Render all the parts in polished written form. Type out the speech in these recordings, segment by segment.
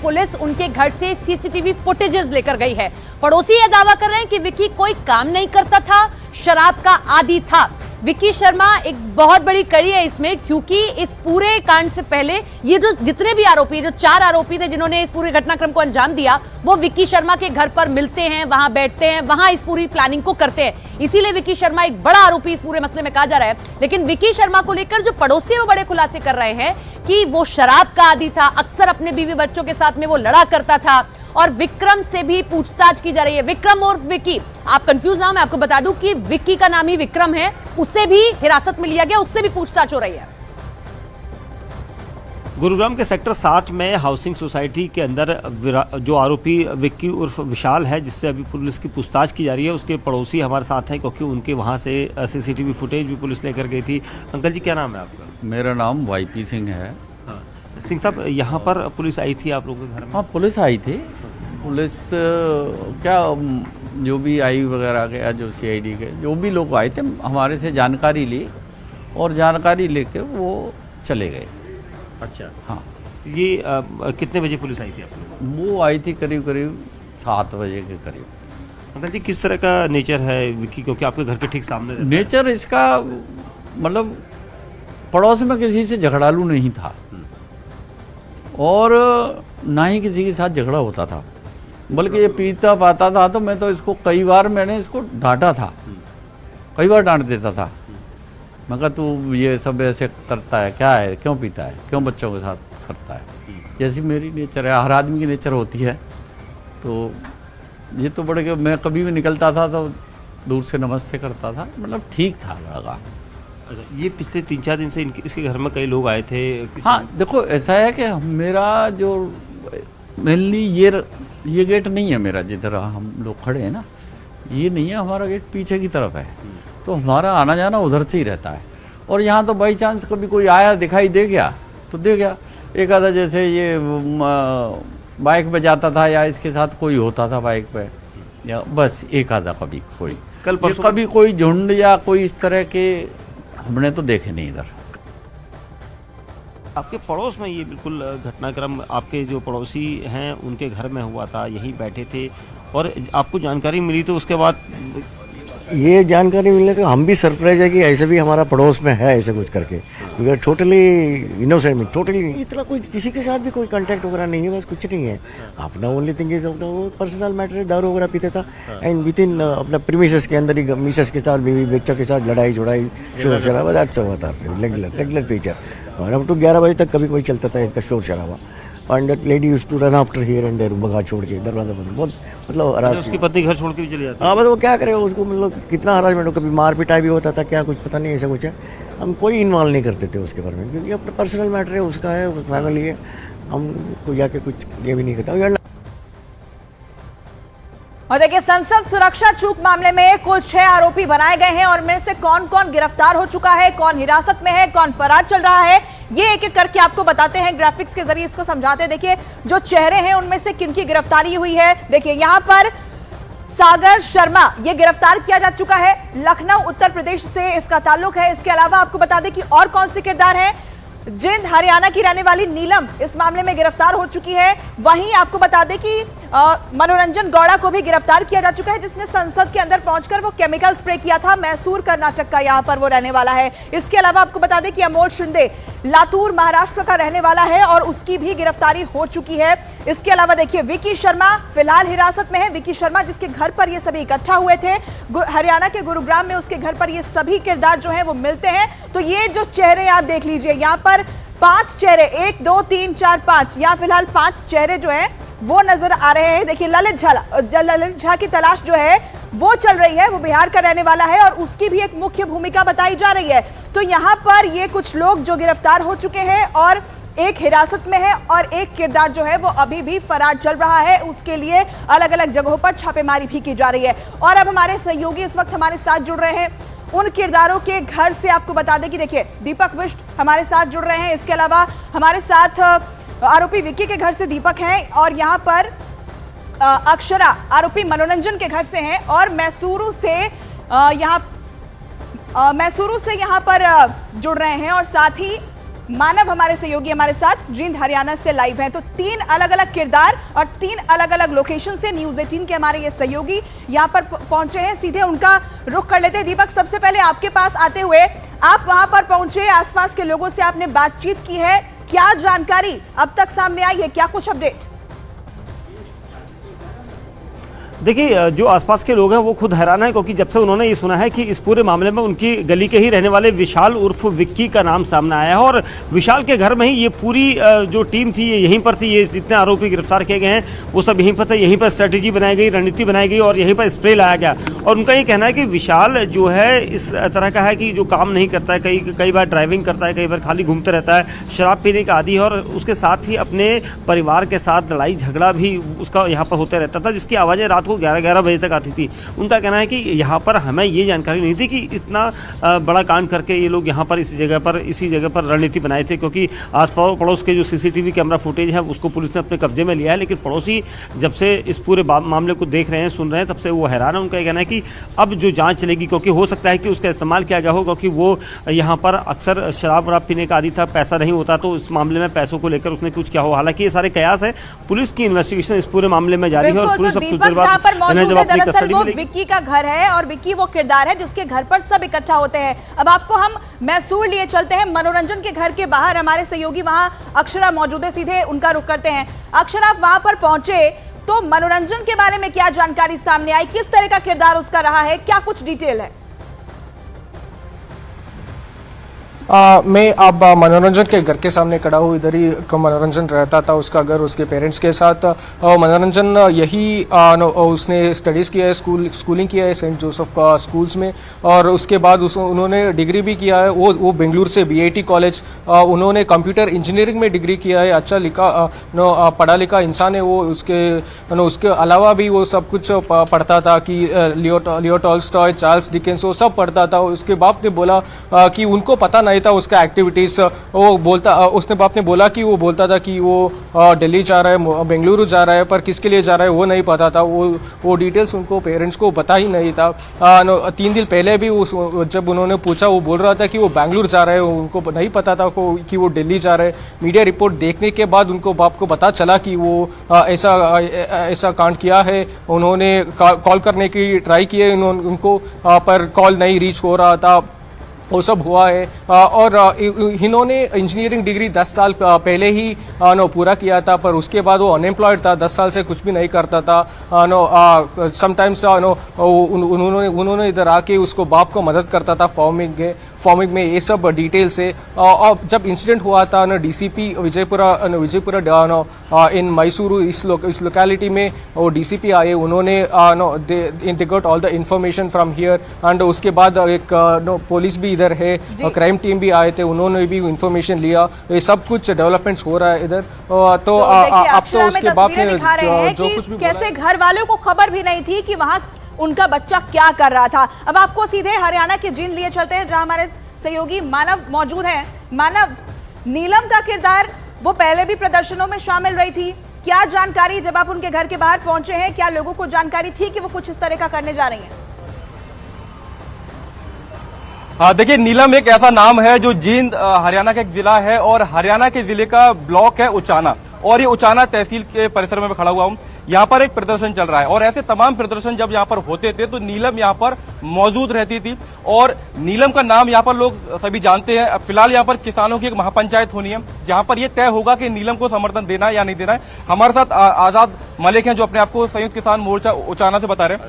Police उनके घर से सीसीटीवी फुटेजेस लेकर गई है। पड़ोसी यह दावा कर रहे हैं कि विक्की कोई काम नहीं करता था, शराब का आदी था। विक्की शर्मा एक बहुत बड़ी कड़ी है इसमें, क्योंकि इस पूरे कांड से पहले ये जो जितने भी आरोपी, जो 4 आरोपी थे जिन्होंने इस पूरे घटनाक्रम को अंजाम दिया, वो विक्की शर्मा के घर पर मिलते हैं, वहां बैठते हैं, वहां इस पूरी प्लानिंग को करते हैं। इसीलिए विक्की शर्मा एक बड़ा आरोपी इस पूरे मसले में कहा जा रहा है। लेकिन विक्की शर्मा को लेकर जो पड़ोसी वो बड़े खुलासे कर रहे हैं कि वो शराब का आदी था, अक्सर अपने बीवी बच्चों के साथ में वो लड़ा करता था, और विक्रम से भी पूछताछ की जा रही है। विक्रम और विक्की, आप कंफ्यूज ना हो, मैं आपको बता दूं कि विक्की का नाम ही विक्रम है, उससे भी हिरासत में लिया गया, उससे भी पूछताछ हो रही है। गुरुग्राम के सेक्टर 7 में हाउसिंग सोसाइटी के अंदर जो आरोपी विक्की उर्फ विशाल है, जिससे अभी पुलिस की पूछताछ की जा रही है, उसके पड़ोसी हमारे साथ हैं, क्योंकि उनके वहां से सीसीटीवी फुटेज भी पुलिस लेकर गई थी। अंकल जी, क्या नाम है आपका? मेरा नाम वाईपी सिंह है। हाँ, सिंह साहब, यहाँ पर पुलिस आई थी आप लोगों के घर में? हाँ, पुलिस आई थी। पुलिस क्या, जो भी आई वगैरह के, जो सीआईडी के जो भी लोग आए थे, हमारे से जानकारी ली और जानकारी लेके वो चले गए। अच्छा, हाँ। ये कितने बजे पुलिस आई थी आप लोग? वो आई थी करीब करीब 7 बजे के करीब। अंकल जी, किस तरह का नेचर है विक्की, क्योंकि आपके घर के ठीक सामने रहता है? नेचर इसका मतलब पड़ोस में किसी से झगड़ालू नहीं था और ना ही किसी के साथ झगड़ा होता था, बल्कि ये पीता पाता था। तो मैं तो इसको कई बार मैंने इसको डांटा था, कई बार डांट देता था। मैं कहा तू ये सब ऐसे करता है, क्या है, क्यों पीता है, क्यों बच्चों के साथ करता है। जैसी मेरी नेचर है, हर आदमी की नेचर होती है। तो ये तो बड़े, मैं कभी भी निकलता था तो दूर से नमस्ते करता था, मतलब ठीक था लड़का। ये पिछले 3-4 दिन से इसके घर में कई लोग आए थे? हाँ, देखो ऐसा है कि मेरा जो मेनली ये गेट नहीं है मेरा, जिधर हम लोग खड़े हैं ना, ये नहीं है, हमारा गेट पीछे की तरफ है। तो हमारा आना जाना उधर से ही रहता है। और यहाँ तो बाई चांस कभी कोई आया दिखाई दे गया तो दे गया। एक आधा जैसे ये बाइक पे जाता था या इसके साथ कोई होता था बाइक पे, या बस एक आधा कभी कोई, कल परसों कभी कोई झुंड या कोई इस तरह के हमने तो देखे नहीं इधर। आपके पड़ोस में ये बिल्कुल घटनाक्रम आपके जो पड़ोसी हैं उनके घर में हुआ था, यहीं बैठे थे और आपको जानकारी मिली, तो उसके बाद ये जानकारी मिलने तो हम भी सरप्राइज है कि ऐसे भी हमारा पड़ोस में है ऐसे कुछ करके। We are totally innocent, totally इतना कोई किसी के साथ भी कोई कांटेक्ट वगैरह नहीं है, बस कुछ नहीं है। अपना ओनली थिंग इज अपना वो पर्सनल मैटर है, दारू वगैरह पीता था एंड विद इन अपना प्रीमिसेस के अंदर ही मिसेस के साथ, बीवी बच्चों के साथ लड़ाई झुड़ाई शोर शराबा, दैट्स हुआ था रेगुलर फीचर। और अब तो 11 बजे तक कभी कोई चलता था इनका शोर शराबा। And that lady used to run after here and there, भगा छोड़ के दरवाजा बंद, बहुत मतलब उसकी पत्नी घर छोड़ के भी चली जाती? हाँ, मतलब वो क्या करे उसको, मतलब कितना हरासमेंट हो, कभी मार पिटाई भी होता था, क्या कुछ पता नहीं, ऐसा कुछ है। हम कोई इन्वॉल्व नहीं करते थे उसके बारे में, क्योंकि अपना पर्सनल मैटर है, उसका है, उस फैमिली है, हम कोई जाके कुछ ये भी नहीं करता। और देखिए, संसद सुरक्षा चूक मामले में कुल 6 आरोपी बनाए गए हैं और में से कौन कौन गिरफ्तार हो चुका है, कौन हिरासत में है, कौन फरार चल रहा है, ये एक एक करके आपको बताते हैं, ग्राफिक्स के जरिए इसको समझाते हैं। देखिए, जो चेहरे हैं उनमें से किनकी गिरफ्तारी हुई है। देखिए, यहां पर सागर शर्मा ये गिरफ्तार किया जा चुका है, लखनऊ उत्तर प्रदेश से इसका ताल्लुक है। इसके अलावा आपको बता दें कि और कौन से किरदार हैं। जिंद हरियाणा की रहने वाली नीलम इस मामले में गिरफ्तार हो चुकी है। वहीं आपको बता दें कि मनोरंजन गौड़ा को भी गिरफ्तार किया जा चुका है, जिसने संसद के अंदर पहुंचकर वो केमिकल स्प्रे किया था। मैसूर कर्नाटक का यहां पर वो रहने वाला है। इसके अलावा आपको बता दें कि अमोल शिंदे लातूर महाराष्ट्र का रहने वाला है और उसकी भी गिरफ्तारी हो चुकी है। इसके अलावा देखिए, विक्की शर्मा फिलहाल हिरासत में है। विक्की शर्मा जिसके घर पर ये सभी इकट्ठा हुए थे, हरियाणा के गुरुग्राम में उसके घर पर ये सभी किरदार जो है वो मिलते हैं। तो ये जो चेहरे आप देख लीजिए, यहाँ पर 5 चेहरे, 1 2 3 4 5, यहाँ फिलहाल 5 चेहरे जो है वो नजर आ रहे हैं। देखिए, ललित झा की तलाश जो है वो चल रही है, वो बिहार का रहने वाला है और उसकी भी एक मुख्य भूमिका बताई जा रही है। तो यहाँ पर ये कुछ लोग जो गिरफ्तार हो चुके हैं और एक हिरासत में है और एक किरदार जो है वो अभी भी फरार चल रहा है। उसके लिए अलग अलग जगहों पर छापेमारी भी की जा रही है। और अब हमारे सहयोगी इस वक्त हमारे साथ जुड़ रहे हैं उन किरदारों के घर से। आपको बता दें कि देखिए, दीपक बिष्ट हमारे साथ जुड़ रहे हैं। इसके अलावा हमारे साथ आरोपी विक्की के घर से दीपक हैं और यहाँ पर अक्षरा आरोपी मनोरंजन के घर से हैं और मैसूरू से यहाँ पर जुड़ रहे हैं। और साथ ही मानव हमारे सहयोगी हमारे साथ जींद हरियाणा से लाइव हैं। तो 3 अलग अलग किरदार और 3 अलग अलग लोकेशन से न्यूज़ 18 के हमारे ये सहयोगी यहां पर पहुंचे हैं। सीधे उनका रुख कर लेते हैं। दीपक, सबसे पहले आपके पास आते हुए, आप वहां पर पहुंचे, आसपास के लोगों से आपने बातचीत की है, क्या जानकारी अब तक सामने आई है, क्या कुछ अपडेट? देखिए, जो आसपास के लोग हैं वो खुद हैरान है, क्योंकि जब से उन्होंने ये सुना है कि इस पूरे मामले में उनकी गली के ही रहने वाले विशाल उर्फ विक्की का नाम सामने आया है और विशाल के घर में ही ये पूरी जो टीम थी ये यहीं पर थी। ये जितने आरोपी गिरफ्तार किए गए हैं वो सब यहीं पर थे, यहीं पर स्ट्रेटेजी बनाई गई, रणनीति बनाई गई और यहीं पर स्प्रे लाया गया। और उनका ये कहना है कि विशाल जो है इस तरह का है कि जो काम नहीं करता है, कई बार ड्राइविंग करता है, कई बार खाली घूमते रहता है, शराब पीने का आदी है और उसके साथ ही अपने परिवार के साथ लड़ाई झगड़ा भी उसका यहाँ पर होते रहता था, जिसकी आवाज़ें रात को 11-11 बजे तक आती थी। उनका कहना है कि यहाँ पर हमें ये जानकारी नहीं थी कि इतना बड़ा कांड करके ये लोग यहाँ पर इसी जगह पर रणनीति बनाए थे, क्योंकि आस पड़ोस के जो सीसीटीवी कैमरा फुटेज है उसको पुलिस ने अपने कब्जे में लिया है। लेकिन पड़ोसी जब से इस पूरे मामले को देख रहे हैं, सुन रहे हैं, तब से वो हैरान है। उनका कहना है कि अब जो जाँच चलेगी, क्योंकि हो सकता है कि उसका इस्तेमाल किया गया हो, क्योंकि वो यहाँ पर अक्सर शराब वराब पीने का आदी था, पैसा नहीं होता, तो इस मामले में पैसों को लेकर उसने कुछ किया हो। हालांकि ये सारे कयास है, पुलिस की इन्वेस्टिगेशन इस पूरे मामले में जारी है और पुलिस अब कुछ देर बाद दरअसल वो विक्की का घर है और विक्की वो किरदार है जिसके घर पर सब इकट्ठा होते हैं। अब आपको हम मैसूर लिए चलते हैं, मनोरंजन के घर के बाहर हमारे सहयोगी वहां अक्षरा मौजूद है, सीधे उनका रुख करते हैं। अक्षरा, आप वहां पर पहुंचे तो मनोरंजन के बारे में क्या जानकारी सामने आई, किस तरह का किरदार उसका रहा है, क्या कुछ डिटेल है? मैं अब मनोरंजन के घर के सामने खड़ा हूँ। इधर ही मनोरंजन रहता था, उसका घर, उसके पेरेंट्स के साथ। मनोरंजन यही उसने स्टडीज़ किया है, स्कूलिंग किया है सेंट जोसेफ का स्कूल्स में और उसके बाद उन्होंने डिग्री भी किया है। वो बेंगलुरु से BIT कॉलेज, उन्होंने कंप्यूटर इंजीनियरिंग में डिग्री किया है। अच्छा पढ़ा लिखा इंसान है वो। उसके अलावा भी वो सब कुछ पढ़ता था कि लियो टॉल्स्टॉय, चार्ल्स डिकेंस, वो सब पढ़ता था। उसके बाप ने बोला कि उनको पता नहीं था उसका एक्टिविटीज। उसने बाप ने बोला कि वो बोलता था कि वो दिल्ली जा रहा है, बेंगलुरु जा रहा है, पर किसके लिए जा रहा है वो नहीं पता था। वो डिटेल्स उनको पेरेंट्स को पता ही नहीं था। 3 दिन पहले भी जब उन्होंने पूछा, वो बोल रहा था कि वो बेंगलुरु जा रहा है, उनको नहीं पता था कि वो दिल्ली जा रहा है। मीडिया रिपोर्ट देखने के बाद उनको बाप को पता चला कि वो ऐसा कांड किया है। उन्होंने कॉल करने की ट्राई की है उनको, पर कॉल नहीं रीच हो रहा था। वो सब हुआ है और इन्होंने इंजीनियरिंग डिग्री 10 साल पहले ही पूरा किया था, पर उसके बाद वो अनएम्प्लॉयड था, 10 साल से कुछ भी नहीं करता था। समटाइम्स उन्होंने इधर आके उसको बाप को मदद करता था फॉर्मिंग में, ये सब डिटेल्स है। और जब इंसिडेंट हुआ था DCP विजयपुरा इन मैसूरू, इस लोकेलिटी में वो DCP आए, उन्होंने they got all the information from here and उसके बाद एक पुलिस भी इधर है, क्राइम टीम भी आए थे, उन्होंने भी इंफॉर्मेशन लिया। ये सब कुछ डेवलपमेंट्स हो रहा है इधर। तो अब तो उसके बाप ने जो कुछ भी कैसे घर वालों को खबर भी नहीं थी कि वहां उनका बच्चा क्या कर रहा था। अब आपको सीधे हरियाणा के जींद लिए चलते हैं जहां हमारे सहयोगी मानव मौजूद हैं। मानव, नीलम का किरदार वो पहले भी प्रदर्शनों में शामिल रही थी, क्या जानकारी जब आप उनके घर के बाहर पहुंचे हैं, क्या लोगों को जानकारी थी कि वो कुछ इस तरह का करने जा रही हैं? देखिए, नीलम एक ऐसा नाम है जो जींद हरियाणा का एक जिला है और हरियाणा के जिले का ब्लॉक है उचाना, और ये उचाना तहसील के परिसर में मैं खड़ा हुआ हूँ। यहाँ पर एक प्रदर्शन चल रहा है और ऐसे तमाम प्रदर्शन जब यहाँ पर होते थे तो नीलम यहाँ पर मौजूद रहती थी और नीलम का नाम यहाँ पर लोग सभी जानते हैं। फिलहाल यहाँ पर किसानों की एक महापंचायत होनी है जहाँ पर यह तय होगा कि नीलम को समर्थन देना है या नहीं देना है। हमारे साथ आजाद मलिक हैं जो अपने आप को संयुक्त किसान मोर्चा उचाना से बता रहे हैं।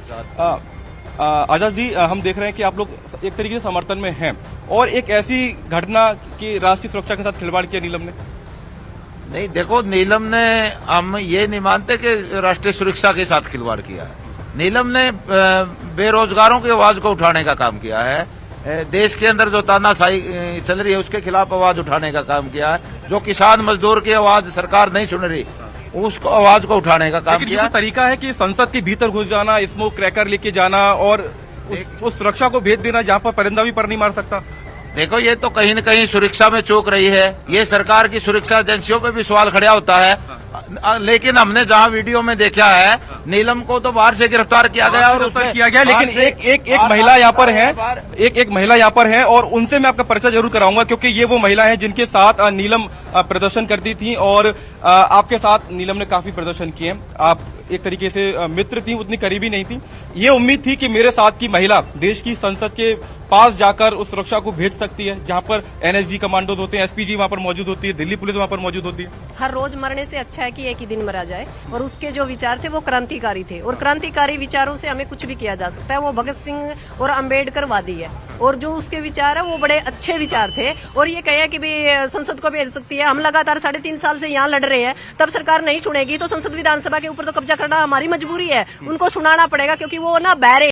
आजाद जी, हम देख रहे हैं कि आप लोग एक तरीके से समर्थन में हैं और एक ऐसी घटना की राष्ट्रीय सुरक्षा के साथ खिलवाड़ किया नीलम ने। नहीं, देखो, नीलम ने, हम ये नहीं मानते कि राष्ट्रीय सुरक्षा के साथ खिलवाड़ किया है। नीलम ने बेरोजगारों की आवाज को उठाने का काम किया है। देश के अंदर जो तानाशाही चल रही है उसके खिलाफ आवाज उठाने का काम किया है। जो किसान मजदूर की आवाज सरकार नहीं सुन रही, उसको आवाज को उठाने का काम किया। तरीका है कि संसद के भीतर घुस जाना, स्मोक क्रैकर लेके जाना और उस सुरक्षा को भेज देना जहाँ पर परिंदा भी पर नहीं मार सकता। देखो, ये तो कहीं न कहीं सुरक्षा में चूक रही है। ये सरकार की सुरक्षा एजेंसियों पे भी सवाल खड़ा होता है। लेकिन हमने जहां वीडियो में देखा है, नीलम को तो बाहर से गिरफ्तार किया गया और गिरफ्तार उसमें किया गया, लेकिन बाहर से- एक महिला यहाँ पर है, एक महिला यहाँ पर है और उनसे मैं आपका परिचय जरूर कराऊंगा, क्योंकि ये वो महिला है जिनके साथ नीलम प्रदर्शन करती थी और आपके साथ नीलम ने काफी प्रदर्शन किए। आप एक तरीके से मित्र थी, उतनी करीबी नहीं थी। ये उम्मीद थी कि मेरे साथ की महिला देश की संसद के पास जाकर उस सुरक्षा को भेज सकती है, जहां पर एनएसजी कमांडोज होते हैं, एसपीजी वहां पर मौजूद होती है, दिल्ली पुलिस वहां पर मौजूद होती है। हर रोज मरने से अच्छा है कि एक ही दिन मरा जाए। और उसके जो विचार थे वो क्रांतिकारी थे, और क्रांतिकारी विचारों से हमें कुछ भी किया जा सकता है। वो भगत सिंह और अंबेडकर वादी है, और जो उसके विचार है वो बड़े अच्छे विचार थे। और ये कहे कि भी संसद को भेज सकती है, हम लगातार 3.5 साल से यहाँ लड़ रहे हैं, तब सरकार नहीं सुनेगी तो संसद विधानसभा के ऊपर तो कब्जा करना हमारी मजबूरी है, उनको सुनाना पड़ेगा, क्योंकि वो ना बहरे